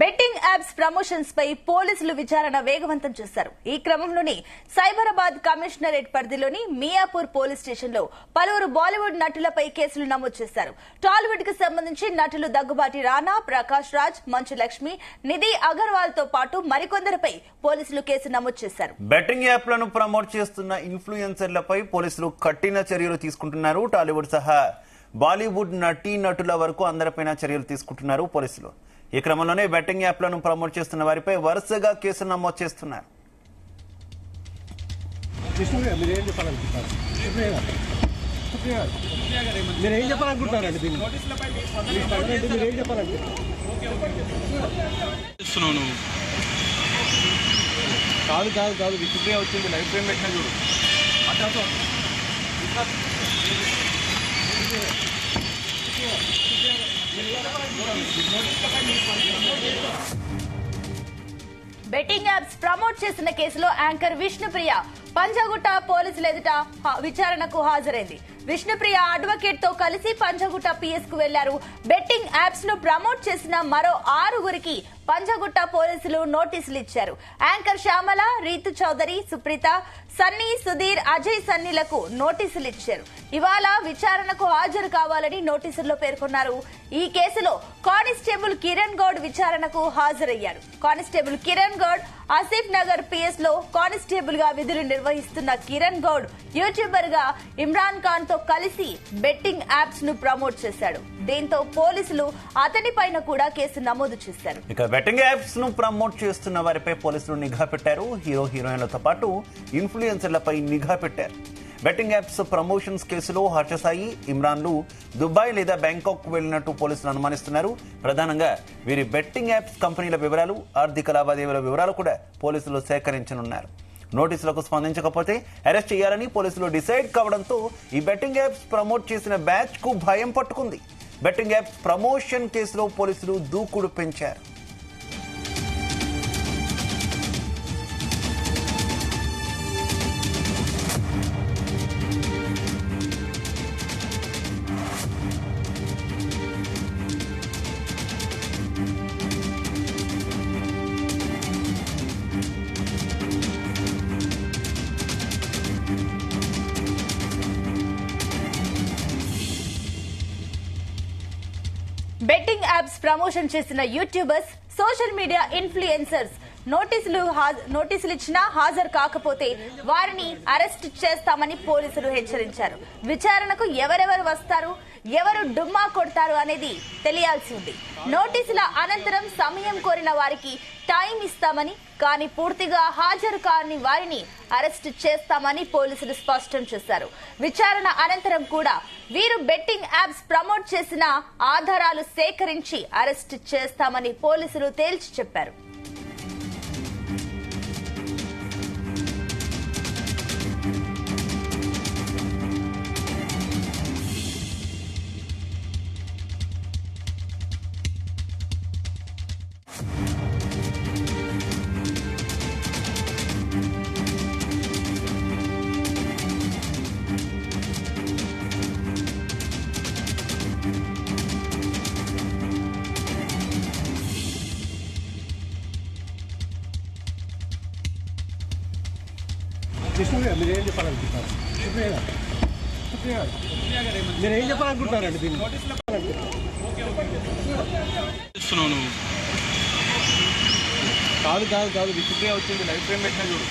Betting apps promotions పై పోలీసులు విచారణ వేగవంతం చేశారు. ఈ క్రమంలోనే సైబరాబాద్ కమిషనరేట్ పరిధిలోని మియాపూర్ పోలీస్ స్టేషన్ లో పలువురు బాలీవుడ్ నటులపై కేసులు నమోదు చేశారు. టాలీవుడ్ కు సంబంధించి నటులు దగ్గుబాటి రానా, ప్రకాష్ రాజ్, మంచు లక్ష్మి, నిధి అగర్వాల్ తో పాటు మరికొందరిపై పోలీసులు కేసు నమోదు చేశారు. బెట్టింగ్ యాప్లను ప్రమోట్ చేస్తున్న ఇన్ఫ్లుయెన్సర్లపై పోలీసులు కఠిన చర్యలు తీసుకుంటున్నారు. టాలీవుడ్ సహా బాలీవుడ్ నటుల వరకు అందరిపైన చర్యలు తీసుకుంటున్నారు పోలీసులు. ఈ క్రమంలోనే బెట్టింగ్ యాప్లను ప్రమోట్ చేస్తున్న వారిపై వరుసగా కేసులు నమోదు చేస్తున్నారు. కాదు కాదు కాదు విచిత్రంగా వచ్చింది. లైఫ్ ఫ్రేమ్ పెట్టినా చూడు. బెట్టింగ్ యాప్స్ ప్రమోట్ చేసిన కేసులో యాంకర్ విష్ణుప్రియ పంజాగుట్ట పోలీసుల ఎదుట విచారణకు హాజరైంది. విష్ణుప్రియ అడ్వకేట్ తో కలిసి పంజాగుట్ట పిఎస్ కు వెళ్లారు. బెట్టింగ్ యాప్స్ ను ప్రమోట్ చేసిన మరో 6గురికి పంజాగుట్ట పోలీసులు నోటీసులు ఇచ్చారు. యాంకర్ శ్యామల, రీతు చౌదరి, సుప్రీత, సన్నీ, సుధీర్, అజయ్ సన్నీలకు నోటీసులు ఇచ్చారు. ఇవాళ విచారణకు హాజరు కావాలని నోటీసుల్లో పేర్కొన్నారు. ఈ కేసులో కానిస్టేబుల్ కిరణ్ గౌడ్ విచారణకు హాజరయ్యారు. కానిస్టేబుల్ కిరణ్ గౌడ్ ఆసిఫ్ నగర్ పిఎస్ లో కానిస్టేబుల్ గా విధులు నిర్వహిస్తున్న కిరణ్ గౌడ్ యూట్యూబర్ గా ఇమ్రాన్ ఖాన్ తో కలిసి బెట్టింగ్ యాప్స్ ను ప్రమోట్ చేశాడు. దీంతో పోలీసులు అతనిపైన కూడా కేసు నమోదు చేశారు. ఇక బెట్టింగ్ యాప్స్ ను ప్రమోట్ చేస్తున్న వారిపై పోలీసులు నిఘా పెట్టారు. హీరోయిన్లతో పాటు ఇన్ఫ్లుయెన్సర్లపై నిఘా పెట్టారు. బెట్టింగ్ యాప్స్ ప్రమోషన్స్ కేసులో హర్షసాయి, ఇమ్రాన్లు దుబాయ్ లేదా బ్యాంకాక్ వెళ్లినట్టు పోలీసులు అనుమానిస్తున్నారు. ప్రధానంగా వీరి బెట్టింగ్ యాప్స్ కంపెనీల వివరాలు, ఆర్థిక లావాదేవీల వివరాలు కూడా పోలీసులు సేకరించనున్నారు. నోటీసులకు స్పందించకపోతే అరెస్ట్ చేయాలని పోలీసులు డిసైడ్ కావడంతో ఈ బెట్టింగ్ యాప్స్ ప్రమోట్ చేసిన బ్యాచ్ కు భయం పట్టుకుంది. బెట్టింగ్ యాప్స్ ప్రమోషన్ కేసులో పోలీసులు దూకుడు పెంచారు. బెట్టింగ్ యాప్స్ ప్రమోషన్ చేసిన యూట్యూబర్స్, సోషల్ మీడియా ఇన్ఫ్లుయెన్సర్స్ నోటీసులు ఇచ్చినా హాజరు కాకపోతే వారిని అరెస్ట్ చేస్తామని పోలీసులు హెచ్చరించారు. విచారణకు ఎవరెవరు వస్తారు, ఎవరు డుమ్మా కొడతారు అనేది తెలియాల్సి ఉంది. నోటీసుల అనంతరం సమయం కోరిన వారికి టైం ఇస్తామని, కానీ పూర్తిగా హాజరు కాని వారిని అరెస్ట్ చేస్తామని పోలీసులు స్పష్టం చేశారు. విచారణ అనంతరం కూడా వీరు బెట్టింగ్ యాప్స్ ప్రమోట్ చేసిన ఆధారాలు సేకరించి అరెస్ట్ చేస్తామని పోలీసులు తేల్చి చెప్పారు. మీరేం చెప్పాలనుకుంటున్నారు? మీరేం చెప్పాలనుకుంటున్నారండి దీన్ని? కాదు కాదు కాదు విచిత్రంగా వచ్చింది. లైఫ్ ఫ్రేమ్ పెట్టినా చూడు.